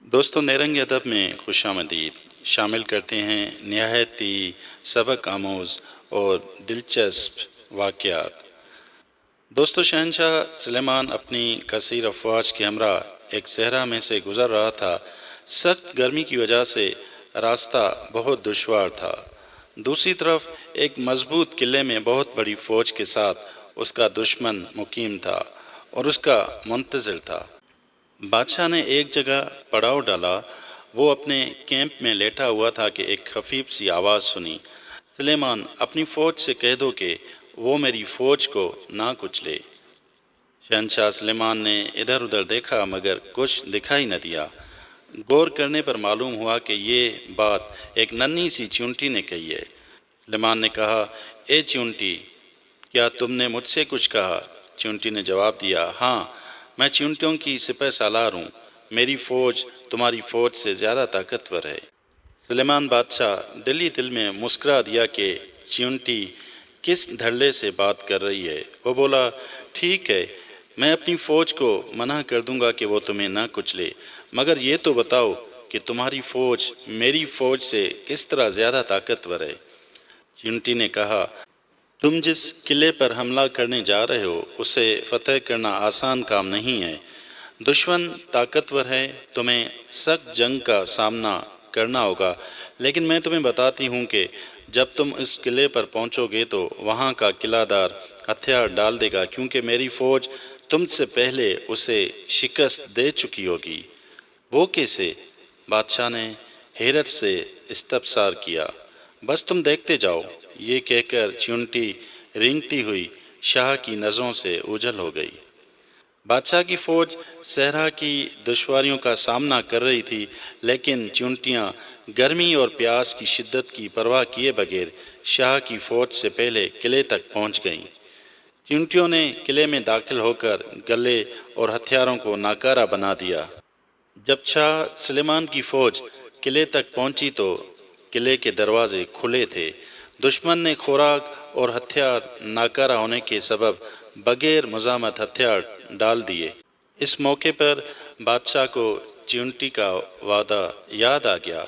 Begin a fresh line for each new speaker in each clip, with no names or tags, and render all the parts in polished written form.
دوستوں نیرنگ ادب میں خوش آمدید شامل کرتے ہیں نہایت ہی سبق آموز اور دلچسپ واقعات۔ دوستو شہنشاہ سلیمان اپنی کثیر افواج کے ہمراہ ایک صحرا میں سے گزر رہا تھا۔ سخت گرمی کی وجہ سے راستہ بہت دشوار تھا۔ دوسری طرف ایک مضبوط قلعے میں بہت بڑی فوج کے ساتھ اس کا دشمن مقیم تھا اور اس کا منتظر تھا۔ بادشاہ نے ایک جگہ پڑاؤ ڈالا۔ وہ اپنے کیمپ میں لیٹا ہوا تھا کہ ایک خفیف سی آواز سنی، سلیمان اپنی فوج سے کہہ دو کہ وہ میری فوج کو نہ کچلے۔ شہنشاہ سلیمان نے ادھر ادھر دیکھا مگر کچھ دکھائی نہ دیا۔ غور کرنے پر معلوم ہوا کہ یہ بات ایک ننھی سی چیونٹی نے کہی ہے۔ سلیمان نے کہا، اے چیونٹی، کیا تم نے مجھ سے کچھ کہا؟ چیونٹی نے جواب دیا، ہاں، میں چیونٹیوں کی سپہ سالار ہوں، میری فوج تمہاری فوج سے زیادہ طاقتور ہے۔ سلیمان بادشاہ دل ہی دل میں مسکرا دیا کہ چیونٹی کس دھڑلے سے بات کر رہی ہے۔ وہ بولا، ٹھیک ہے، میں اپنی فوج کو منع کر دوں گا کہ وہ تمہیں نہ کچلے، مگر یہ تو بتاؤ کہ تمہاری فوج میری فوج سے کس طرح زیادہ طاقتور ہے۔ چیونٹی نے کہا، تم جس قلعے پر حملہ کرنے جا رہے ہو اسے فتح کرنا آسان کام نہیں ہے۔ دشمن طاقتور ہے، تمہیں سخت جنگ کا سامنا کرنا ہوگا، لیکن میں تمہیں بتاتی ہوں کہ جب تم اس قلعے پر پہنچو گے تو وہاں کا قلعہ دار ہتھیار ڈال دے گا، کیونکہ میری فوج تم سے پہلے اسے شکست دے چکی ہوگی۔ وہ کیسے؟ بادشاہ نے حیرت سے استفسار کیا۔ بس تم دیکھتے جاؤ، یہ کہہ کر چیونٹی رینگتی ہوئی شاہ کی نظروں سے اوجھل ہو گئی۔ بادشاہ کی فوج صحرا کی دشواریوں کا سامنا کر رہی تھی، لیکن چیونٹیاں گرمی اور پیاس کی شدت کی پرواہ کیے بغیر شاہ کی فوج سے پہلے قلعے تک پہنچ گئیں۔ چیونٹیوں نے قلعے میں داخل ہو کر گلے اور ہتھیاروں کو ناکارہ بنا دیا۔ جب شاہ سلیمان کی فوج قلعے تک پہنچی تو قلعے کے دروازے کھلے تھے۔ دشمن نے خوراک اور ہتھیار ناکارہ ہونے کے سبب بغیر مزاحمت ہتھیار ڈال دیے۔ اس موقع پر بادشاہ کو چیونٹی کا وعدہ یاد آ گیا۔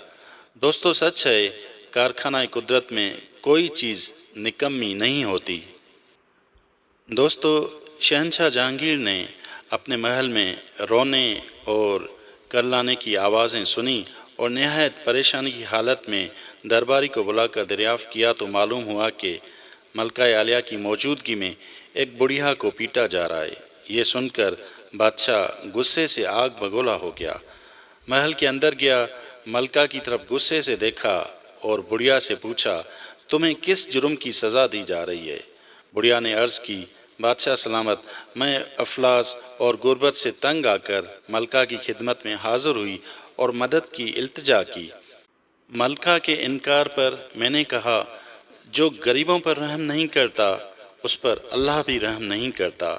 دوستو سچ ہے، کارخانہ قدرت میں کوئی چیز نکمی نہیں ہوتی۔ دوستو شہنشاہ جہانگیر نے اپنے محل میں رونے اور کرلانے کی آوازیں سنی اور نہایت پریشانی کی حالت میں درباری کو بلا کر دریافت کیا تو معلوم ہوا کہ ملکہ عالیہ کی موجودگی میں ایک بڑھیا کو پیٹا جا رہا ہے۔ یہ سن کر بادشاہ غصے سے آگ بگولا ہو گیا۔ محل کے اندر گیا، ملکہ کی طرف غصے سے دیکھا اور بڑھیا سے پوچھا، تمہیں کس جرم کی سزا دی جا رہی ہے؟ بڑھیا نے عرض کی، بادشاہ سلامت، میں افلاس اور غربت سے تنگ آ کر ملکہ کی خدمت میں حاضر ہوئی اور مدد کی التجا کی۔ ملکہ کے انکار پر میں نے کہا، جو غریبوں پر رحم نہیں کرتا اس پر اللہ بھی رحم نہیں کرتا۔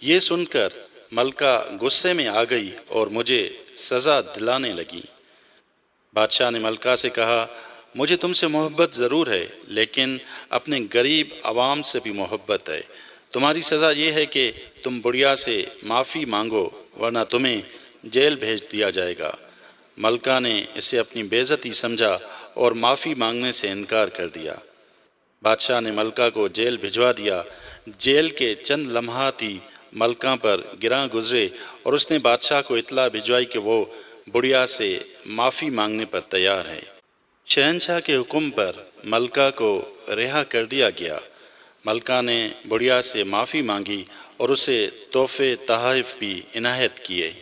یہ سن کر ملکہ غصے میں آ گئی اور مجھے سزا دلانے لگی۔ بادشاہ نے ملکہ سے کہا، مجھے تم سے محبت ضرور ہے، لیکن اپنے غریب عوام سے بھی محبت ہے۔ تمہاری سزا یہ ہے کہ تم بڑھیا سے معافی مانگو ورنہ تمہیں جیل بھیج دیا جائے گا۔ ملکہ نے اسے اپنی بے عزتی سمجھا اور معافی مانگنے سے انکار کر دیا۔ بادشاہ نے ملکہ کو جیل بھجوا دیا۔ جیل کے چند لمحات ہی ملکہ پر گراں گزرے اور اس نے بادشاہ کو اطلاع بھجوائی کہ وہ بڑھیا سے معافی مانگنے پر تیار ہے۔ شہنشاہ کے حکم پر ملکہ کو رہا کر دیا گیا۔ ملکہ نے بڑھیا سے معافی مانگی اور اسے تحفے تحائف بھی عنایت کیے۔